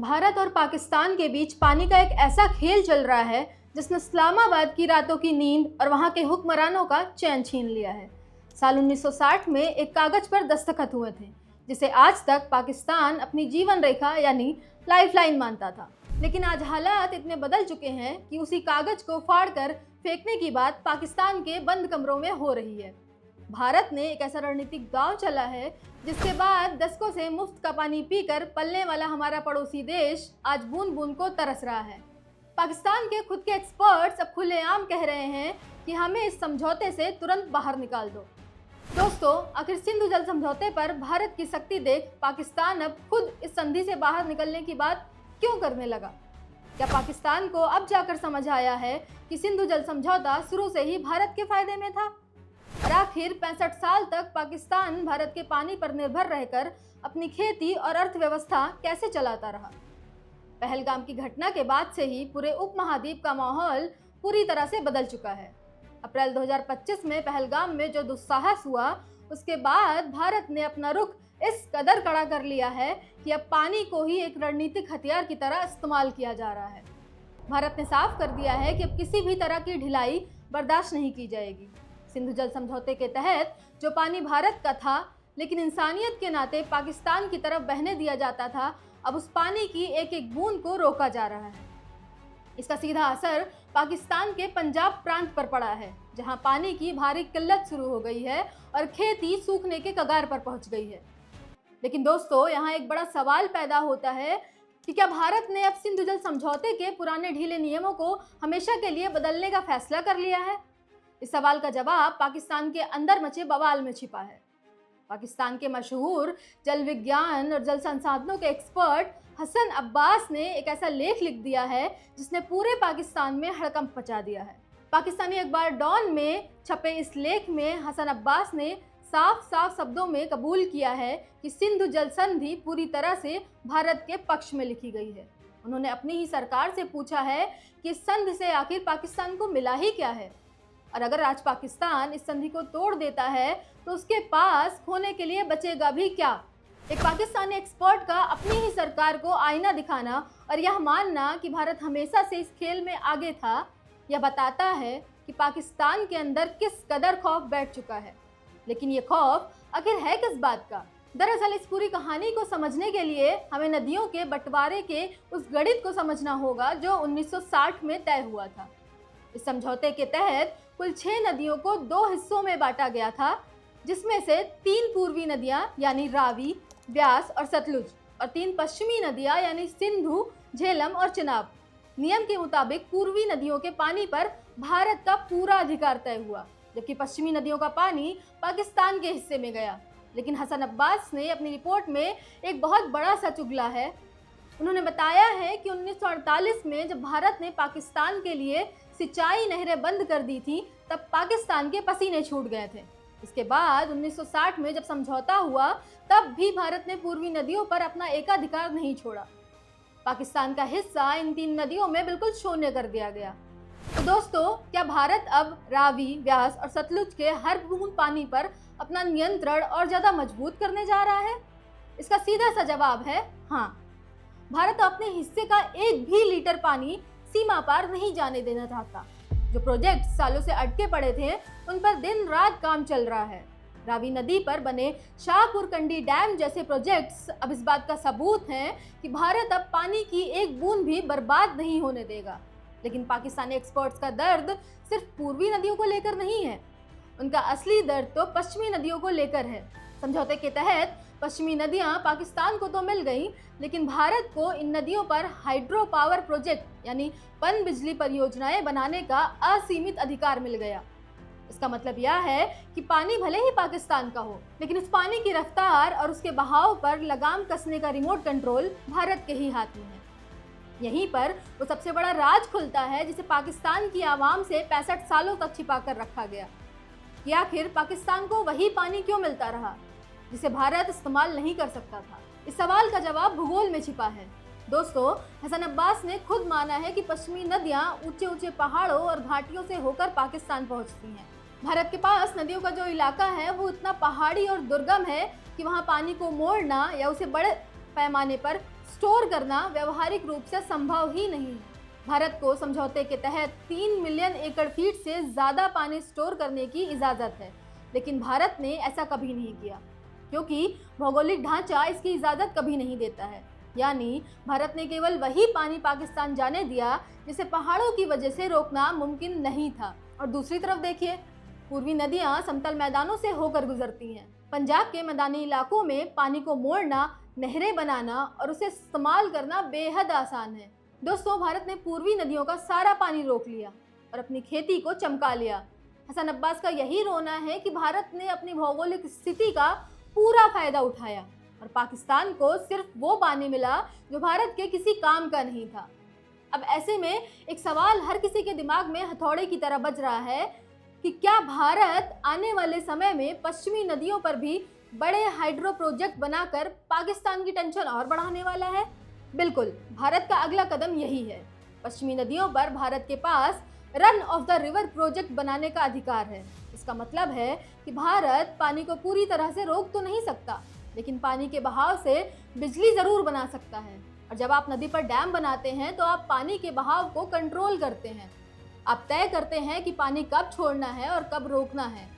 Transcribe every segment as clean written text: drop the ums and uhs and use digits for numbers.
भारत और पाकिस्तान के बीच पानी का एक ऐसा खेल चल रहा है जिसने इस्लामाबाद की रातों की नींद और वहां के हुक्मरानों का चैन छीन लिया है। साल 1960 में एक कागज पर दस्तखत हुए थे जिसे आज तक पाकिस्तान अपनी जीवन रेखा यानी लाइफलाइन मानता था। लेकिन आज हालात इतने बदल चुके हैं कि उसी कागज को फाड़कर फेंकने की बात पाकिस्तान के बंद कमरों में हो रही है। भारत ने एक ऐसा रणनीतिक दांव चला है जिसके बाद दशकों से मुफ्त का पानी पीकर पलने वाला हमारा पड़ोसी देश आज बूंद बूंद को तरस रहा है। पाकिस्तान के खुद के एक्सपर्ट्स अब खुलेआम कह रहे हैं कि हमें इस समझौते से तुरंत बाहर निकाल दो। दोस्तों, आखिर सिंधु जल समझौते पर भारत की सख्ती देख पाकिस्तान अब खुद इस संधि से बाहर निकलने की बात क्यों करने लगा? क्या पाकिस्तान को अब जाकर समझ आया है कि सिंधु जल समझौता शुरू से ही भारत के फायदे में था? और आखिर 65 साल तक पाकिस्तान भारत के पानी पर निर्भर रहकर अपनी खेती और अर्थव्यवस्था कैसे चलाता रहा? पहलगाम की घटना के बाद से ही पूरे उपमहाद्वीप का माहौल पूरी तरह से बदल चुका है। अप्रैल 2025 में पहलगाम में जो दुस्साहस हुआ, उसके बाद भारत ने अपना रुख इस कदर कड़ा कर लिया है कि अब पानी को ही एक रणनीतिक हथियार की तरह इस्तेमाल किया जा रहा है। भारत ने साफ कर दिया है कि अब किसी भी तरह की ढिलाई बर्दाश्त नहीं की जाएगी। सिंधु जल समझौते के तहत जो पानी भारत का था लेकिन इंसानियत के नाते पाकिस्तान की तरफ बहने दिया जाता था, अब उस पानी की एक एक बूंद को रोका जा रहा है। इसका सीधा असर पाकिस्तान के पंजाब प्रांत पर पड़ा है, जहां पानी की भारी किल्लत शुरू हो गई है और खेती सूखने के कगार पर पहुंच गई है। लेकिन दोस्तों, यहाँ एक बड़ा सवाल पैदा होता है कि क्या भारत ने अब सिंधु जल समझौते के पुराने ढीले नियमों को हमेशा के लिए बदलने का फैसला कर लिया है? इस सवाल का जवाब पाकिस्तान के अंदर मचे बवाल में छिपा है। पाकिस्तान के मशहूर जल विज्ञान और जल संसाधनों के एक्सपर्ट हसन अब्बास ने एक ऐसा लेख लिख दिया है जिसने पूरे पाकिस्तान में हड़कंप मचा दिया है। पाकिस्तानी अखबार डॉन में छपे इस लेख में हसन अब्बास ने साफ साफ शब्दों में कबूल किया है कि सिंधु जल संधि पूरी तरह से भारत के पक्ष में लिखी गई है। उन्होंने अपनी ही सरकार से पूछा है कि इस संधि से आखिर पाकिस्तान को मिला ही क्या है, और अगर आज पाकिस्तान इस संधि को तोड़ देता है तो उसके पास खोने के लिए बचेगा भी क्या? एक पाकिस्तानी एक्सपर्ट का अपनी ही सरकार को आईना दिखाना और यह मानना कि भारत हमेशा से इस खेल में आगे था, यह बताता है कि पाकिस्तान के अंदर किस कदर खौफ बैठ चुका है। लेकिन ये खौफ आखिर है किस बात का? दरअसल इस पूरी कहानी को समझने के लिए हमें नदियों के बंटवारे के उस गणित को समझना होगा जो 1960 में तय हुआ था। इस समझौते के तहत कुल 6 नदियों को 2 हिस्सों में बांटा गया था, जिसमें से 3 पूर्वी नदियां यानी रावी, ब्यास और सतलुज और 3 पश्चिमी नदियां यानी सिंधु, झेलम और चिनाब। नियम के मुताबिक पूर्वी नदियों के पानी पर भारत का पूरा अधिकार तय हुआ, जबकि पश्चिमी नदियों का पानी पाकिस्तान के हिस्से में गया। लेकिन हसन अब्बास ने अपनी रिपोर्ट में एक बहुत बड़ा सच उगला है। उन्होंने बताया है कि 1948 में जब भारत ने पाकिस्तान के लिए सिंचाई नहरें बंद कर दी थी, तब पाकिस्तान के पसीने छूट गए थे। इसके बाद 1960 में जब समझौता हुआ, तब भी भारत ने पूर्वी नदियों पर अपना एकाधिकार नहीं छोड़ा। पाकिस्तान का हिस्सा इन 3 नदियों में बिल्कुल शून्य कर दिया गया। तो दोस्तों, क्या भारत अब रावी, ब्यास और सतलुज के हर बूंद पानी पर अपना नियंत्रण और ज़्यादा मजबूत करने जा रहा है? इसका सीधा सा जवाब है हाँ। भारत अपने हिस्से का एक भी लीटर पानी सीमा पार नहीं जाने देना चाहता। जो प्रोजेक्ट सालों से अटके पड़े थे, उन पर दिन रात काम चल रहा है। रावी नदी पर बने शाहपुर कंडी डैम जैसे प्रोजेक्ट्स अब इस बात का सबूत हैं कि भारत अब पानी की एक बूंद भी बर्बाद नहीं होने देगा। लेकिन पाकिस्तानी एक्सपर्ट्स का दर्द सिर्फ पूर्वी नदियों को लेकर नहीं है, उनका असली दर्द तो पश्चिमी नदियों को लेकर है। समझौते के तहत पश्चिमी नदियां पाकिस्तान को तो मिल गईं, लेकिन भारत को इन नदियों पर हाइड्रो पावर प्रोजेक्ट यानी पन बिजली परियोजनाएं बनाने का असीमित अधिकार मिल गया। इसका मतलब यह है कि पानी भले ही पाकिस्तान का हो, लेकिन उस पानी की रफ्तार और उसके बहाव पर लगाम कसने का रिमोट कंट्रोल भारत के ही हाथ में है। यहीं पर वो सबसे बड़ा राज खुलता है जिसे पाकिस्तान की आवाम से 65 सालों तक छिपा कर रखा गया कि आखिर पाकिस्तान को वही पानी क्यों मिलता रहा जिसे भारत इस्तेमाल नहीं कर सकता था। इस सवाल का जवाब भूगोल में छिपा है। दोस्तों, हसन अब्बास ने खुद माना है कि पश्चिमी नदियां ऊंचे ऊंचे पहाड़ों और घाटियों से होकर पाकिस्तान पहुंचती हैं। भारत के पास नदियों का जो इलाका है वो इतना पहाड़ी और दुर्गम है कि वहां पानी को मोड़ना या उसे बड़े पैमाने पर स्टोर करना व्यवहारिक रूप से संभव ही नहीं है। भारत को समझौते के तहत 3 मिलियन एकड़ फीट से ज़्यादा पानी स्टोर करने की इजाज़त है, लेकिन भारत ने ऐसा कभी नहीं किया क्योंकि भौगोलिक ढांचा इसकी इजाज़त कभी नहीं देता है। यानी भारत ने केवल वही पानी पाकिस्तान जाने दिया जिसे पहाड़ों की वजह से रोकना मुमकिन नहीं था। और दूसरी तरफ देखिए, पूर्वी नदियां समतल मैदानों से होकर गुजरती हैं। पंजाब के मैदानी इलाकों में पानी को मोड़ना, नहरें बनाना और उसे इस्तेमाल करना बेहद आसान है। दोस्तों, भारत ने पूर्वी नदियों का सारा पानी रोक लिया और अपनी खेती को चमका लिया। हसन अब्बास का यही रोना है कि भारत ने अपनी भौगोलिक स्थिति का पूरा फायदा उठाया और पाकिस्तान को सिर्फ वो पानी मिला जो भारत के किसी काम का नहीं था। अब ऐसे में एक सवाल हर किसी के दिमाग में हथौड़े की तरह बज रहा है कि क्या भारत आने वाले समय में पश्चिमी नदियों पर भी बड़े हाइड्रो प्रोजेक्ट बनाकर पाकिस्तान की टेंशन और बढ़ाने वाला है? बिल्कुल, भारत का अगला कदम यही है। पश्चिमी नदियों पर भारत के पास run of the river project बनाने का अधिकार है। इसका मतलब है कि भारत पानी को पूरी तरह से रोक तो नहीं सकता, लेकिन पानी के बहाव से बिजली जरूर बना सकता है। और जब आप नदी पर डैम बनाते हैं तो आप पानी के बहाव को कंट्रोल करते हैं। आप तय करते हैं कि पानी कब छोड़ना है और कब रोकना है।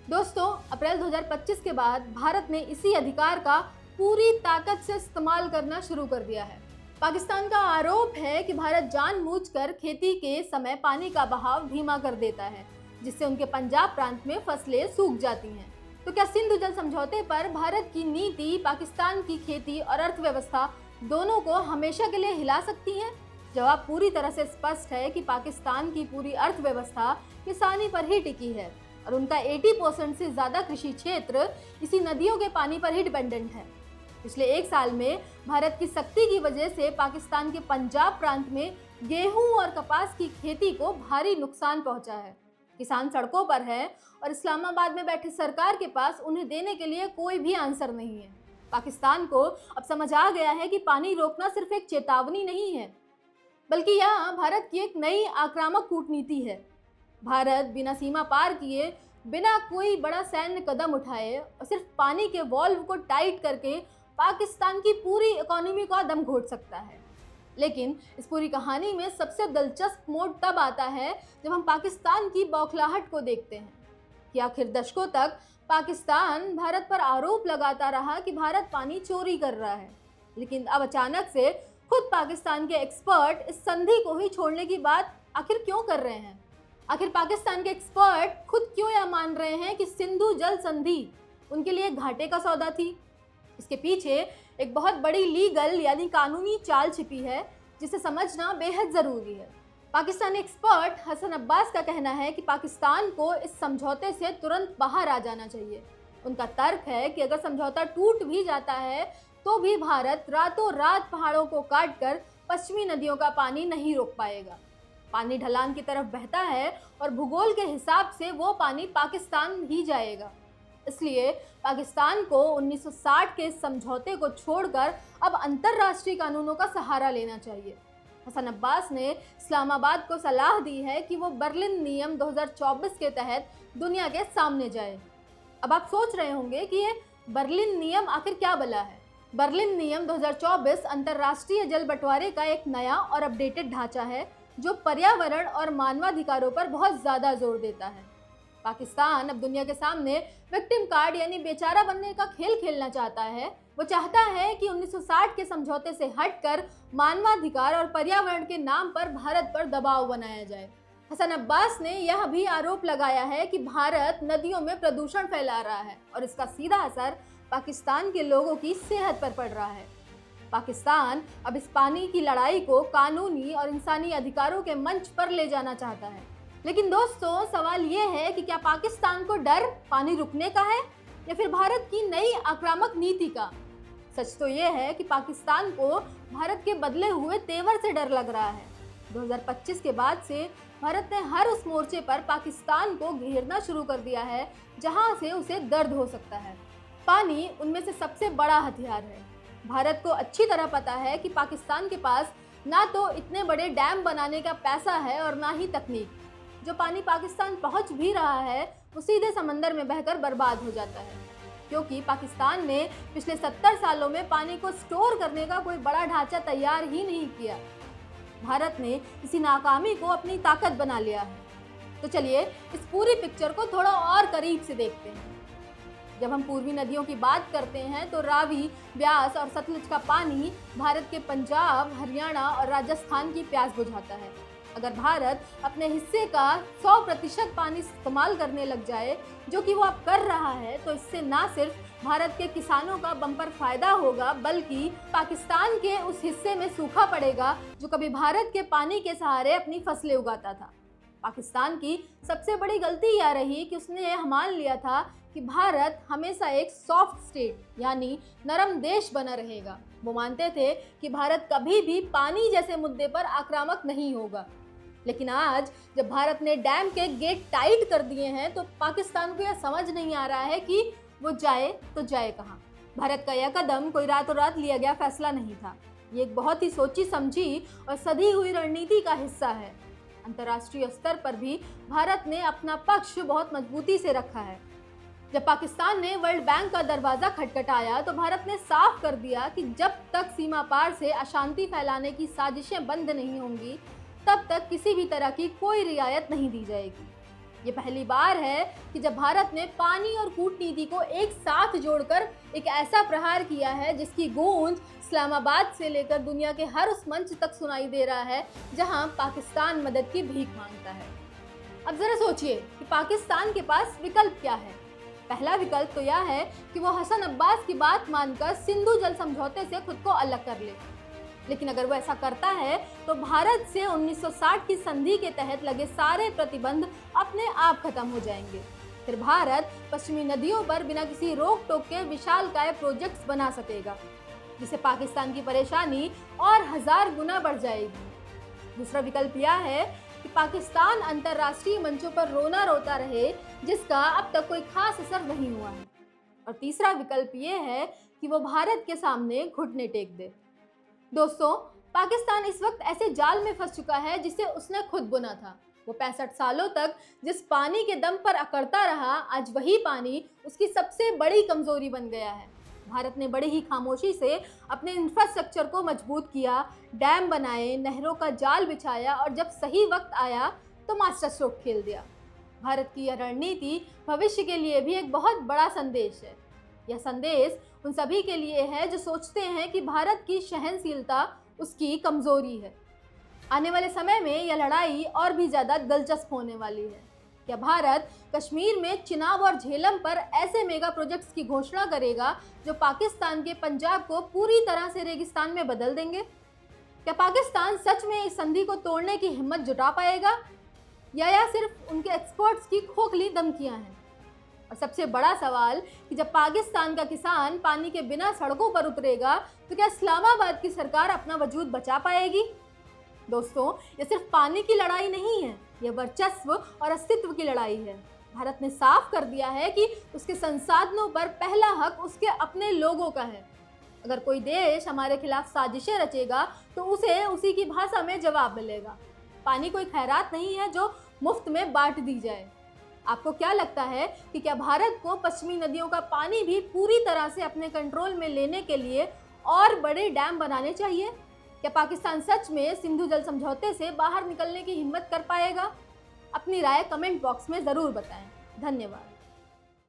दोस्तों, अप्रैल 2025 के बाद भारत ने इसी अधिकार का पूरी ताकत से इस्तेमाल करना शुरू कर दिया है। पाकिस्तान का आरोप है कि भारत जानबूझकर खेती के समय पानी का बहाव धीमा कर देता है, जिससे उनके पंजाब प्रांत में फसलें सूख जाती हैं। तो क्या सिंधु जल समझौते पर भारत की नीति पाकिस्तान की खेती और अर्थव्यवस्था दोनों को हमेशा के लिए हिला सकती है? जवाब पूरी तरह से स्पष्ट है कि पाकिस्तान की पूरी अर्थव्यवस्था किसानी पर ही टिकी है और उनका 80% से ज़्यादा कृषि क्षेत्र इसी नदियों के पानी पर ही डिपेंडेंट है। पिछले 1 साल में भारत की सख्ती की वजह से पाकिस्तान के पंजाब प्रांत में गेहूं और कपास की खेती को भारी नुकसान पहुंचा है। किसान सड़कों पर है और इस्लामाबाद में बैठे सरकार के पास उन्हें देने के लिए कोई भी आंसर नहीं है। पाकिस्तान को अब समझ आ गया है कि पानी रोकना सिर्फ एक चेतावनी नहीं है, बल्कि यह भारत की एक नई आक्रामक कूटनीति है। भारत बिना सीमा पार किए, बिना कोई बड़ा सैन्य कदम उठाए और सिर्फ पानी के वॉल्व को टाइट करके पाकिस्तान की पूरी इकोनॉमी का दम घोट सकता है। लेकिन इस पूरी कहानी में सबसे दिलचस्प मोड़ तब आता है जब हम पाकिस्तान की बौखलाहट को देखते हैं कि आखिर दशकों तक पाकिस्तान भारत पर आरोप लगाता रहा कि भारत पानी चोरी कर रहा है, लेकिन अब अचानक से खुद पाकिस्तान के एक्सपर्ट इस संधि को ही छोड़ने की बात आखिर क्यों कर रहे हैं? आखिर पाकिस्तान के एक्सपर्ट खुद क्यों यह मान रहे हैं कि सिंधु जल संधि उनके लिए घाटे का सौदा थी? इसके पीछे एक बहुत बड़ी लीगल यानी कानूनी चाल छिपी है, जिसे समझना बेहद ज़रूरी है। पाकिस्तानी एक्सपर्ट हसन अब्बास का कहना है कि पाकिस्तान को इस समझौते से तुरंत बाहर आ जाना चाहिए। उनका तर्क है कि अगर समझौता टूट भी जाता है तो भी भारत रातों रात पहाड़ों को काटकर पश्चिमी नदियों का पानी नहीं रोक पाएगा। पानी ढलान की तरफ बहता है और भूगोल के हिसाब से वो पानी पाकिस्तान ही जाएगा। इसलिए पाकिस्तान को 1960 के समझौते को छोड़कर अब अंतर्राष्ट्रीय कानूनों का सहारा लेना चाहिए। हसन अब्बास ने इस्लामाबाद को सलाह दी है कि वो बर्लिन नियम 2024 के तहत दुनिया के सामने जाए। अब आप सोच रहे होंगे कि ये बर्लिन नियम आखिर क्या बला है। बर्लिन नियम 2024 अंतर्राष्ट्रीय जल बंटवारे का एक नया और अपडेटेड ढांचा है जो पर्यावरण और मानवाधिकारों पर बहुत ज़्यादा जोर देता है। पाकिस्तान अब दुनिया के सामने विक्टिम कार्ड यानी बेचारा बनने का खेल खेलना चाहता है। वो चाहता है कि 1960 के समझौते से हटकर मानवाधिकार और पर्यावरण के नाम पर भारत पर दबाव बनाया जाए। हसन अब्बास ने यह भी आरोप लगाया है कि भारत नदियों में प्रदूषण फैला रहा है और इसका सीधा असर पाकिस्तान के लोगों की सेहत पर पड़ रहा है। पाकिस्तान अब इस पानी की लड़ाई को कानूनी और इंसानी अधिकारों के मंच पर ले जाना चाहता है। लेकिन दोस्तों, सवाल ये है कि क्या पाकिस्तान को डर पानी रुकने का है या फिर भारत की नई आक्रामक नीति का? सच तो ये है कि पाकिस्तान को भारत के बदले हुए तेवर से डर लग रहा है। 2025 के बाद से भारत ने हर उस मोर्चे पर पाकिस्तान को घेरना शुरू कर दिया है जहां से उसे दर्द हो सकता है। पानी उनमें से सबसे बड़ा हथियार है। भारत को अच्छी तरह पता है कि पाकिस्तान के पास ना तो इतने बड़े डैम बनाने का पैसा है और ना ही तकनीक। जो पानी पाकिस्तान पहुंच भी रहा है वो सीधे समंदर में बहकर बर्बाद हो जाता है। क्योंकि पाकिस्तान ने पिछले 70 सालों में पानी को स्टोर करने का कोई बड़ा ढांचा तैयार ही नहीं किया। भारत ने इसी नाकामी को अपनी ताकत बना लिया है। तो चलिए इस पूरी पिक्चर को थोड़ा और करीब से देखते हैं। जब हम पूर्वी नदियों की बात करते हैं तो रावी, ब्यास और सतलुज का पानी भारत के पंजाब, हरियाणा और राजस्थान की प्यास बुझाता है। अगर भारत अपने हिस्से का 100% पानी इस्तेमाल करने लग जाए, जो कि वो अब कर रहा है, तो इससे ना सिर्फ भारत के किसानों का बम्पर फायदा होगा, बल्कि पाकिस्तान के उस हिस्से में सूखा पड़ेगा जो कभी भारत के पानी के सहारे अपनी फसलें उगाता था। पाकिस्तान की सबसे बड़ी गलती यह रही कि उसने यह मान लिया था कि भारत हमेशा एक सॉफ्ट स्टेट यानी नरम देश बना रहेगा। वो मानते थे कि भारत कभी भी पानी जैसे मुद्दे पर आक्रामक नहीं होगा। लेकिन आज जब भारत ने डैम के गेट टाइट कर दिए हैं तो पाकिस्तान को यह समझ नहीं आ रहा है कि वो जाए तो जाए कहाँ। भारत का यह कदम कोई रातों रात लिया गया फैसला नहीं था। ये एक बहुत ही सोची समझी और सधी हुई रणनीति का हिस्सा है। अंतर्राष्ट्रीय स्तर पर भी भारत ने अपना पक्ष बहुत मजबूती से रखा है। जब पाकिस्तान ने वर्ल्ड बैंक का दरवाजा खटखटाया तो भारत ने साफ कर दिया कि जब तक सीमा पार से अशांति फैलाने की साजिशें बंद नहीं होंगी, तब तक किसी भी तरह की कोई रियायत नहीं दी जाएगी। ये पहली बार है कि जब भारत ने पानी और कूटनीति को एक साथ जोड़कर एक ऐसा प्रहार किया है जिसकी गूंज इस्लामाबाद से लेकर दुनिया के हर उस मंच तक सुनाई दे रहा है जहां पाकिस्तान मदद की भीख मांगता है। अब जरा सोचिए कि पाकिस्तान के पास विकल्प क्या है। पहला विकल्प तो यह है कि वो हसन अब्बास की बात मानकर सिंधु जल समझौते से खुद को अलग कर ले। लेकिन अगर वो ऐसा करता है तो भारत से 1960 की संधि के तहत लगे सारे प्रतिबंध अपने आप खत्म हो जाएंगे। फिर भारत पश्चिमी नदियों पर बिना किसी रोक टोक के विशालकाय प्रोजेक्ट्स बना सकेगा, जिससे पाकिस्तान की परेशानी और 1000 गुना बढ़ जाएगी। दूसरा विकल्प यह है कि पाकिस्तान अंतर्राष्ट्रीय मंचों पर रोना रोता रहे, जिसका अब तक कोई खास असर नहीं हुआ है। और तीसरा विकल्प ये है कि वो भारत के सामने घुटने टेक दे। दोस्तों, पाकिस्तान इस वक्त ऐसे जाल में फंस चुका है जिसे उसने खुद बुना था। वो 65 सालों तक जिस पानी के दम पर अकड़ता रहा, आज वही पानी उसकी सबसे बड़ी कमजोरी बन गया है। भारत ने बड़ी ही खामोशी से अपने इंफ्रास्ट्रक्चर को मजबूत किया, डैम बनाए, नहरों का जाल बिछाया और जब सही वक्त आया तो मास्टर स्ट्रोक खेल दिया। भारत की यह रणनीति भविष्य के लिए भी एक बहुत बड़ा संदेश है। यह संदेश उन सभी के लिए है जो सोचते हैं कि भारत की सहनशीलता उसकी कमजोरी है। आने वाले समय में यह लड़ाई और भी ज़्यादा दिलचस्प होने वाली है। क्या भारत कश्मीर में चिनाब और झेलम पर ऐसे मेगा प्रोजेक्ट्स की घोषणा करेगा जो पाकिस्तान के पंजाब को पूरी तरह से रेगिस्तान में बदल देंगे? क्या पाकिस्तान सच में इस संधि को तोड़ने की हिम्मत जुटा पाएगा या सिर्फ उनके एक्सपर्ट्स की खोखली धमकियां हैं? और सबसे बड़ा सवाल कि जब पाकिस्तान का किसान पानी के बिना सड़कों पर उतरेगा तो क्या इस्लामाबाद की सरकार अपना वजूद बचा पाएगी? दोस्तों, ये सिर्फ पानी की लड़ाई नहीं है, यह वर्चस्व और अस्तित्व की लड़ाई है। भारत ने साफ कर दिया है कि उसके संसाधनों पर पहला हक उसके अपने लोगों का है। अगर कोई देश हमारे खिलाफ साजिशें रचेगा तो उसे उसी की भाषा में जवाब मिलेगा। पानी कोई खैरात नहीं है जो मुफ्त में बांट दी जाए। आपको क्या लगता है कि क्या भारत को पश्चिमी नदियों का पानी भी पूरी तरह से अपने कंट्रोल में लेने के लिए और बड़े डैम बनाने चाहिए? क्या पाकिस्तान सच में सिंधु जल समझौते से बाहर निकलने की हिम्मत कर पाएगा? अपनी राय कमेंट बॉक्स में ज़रूर बताएं। धन्यवाद।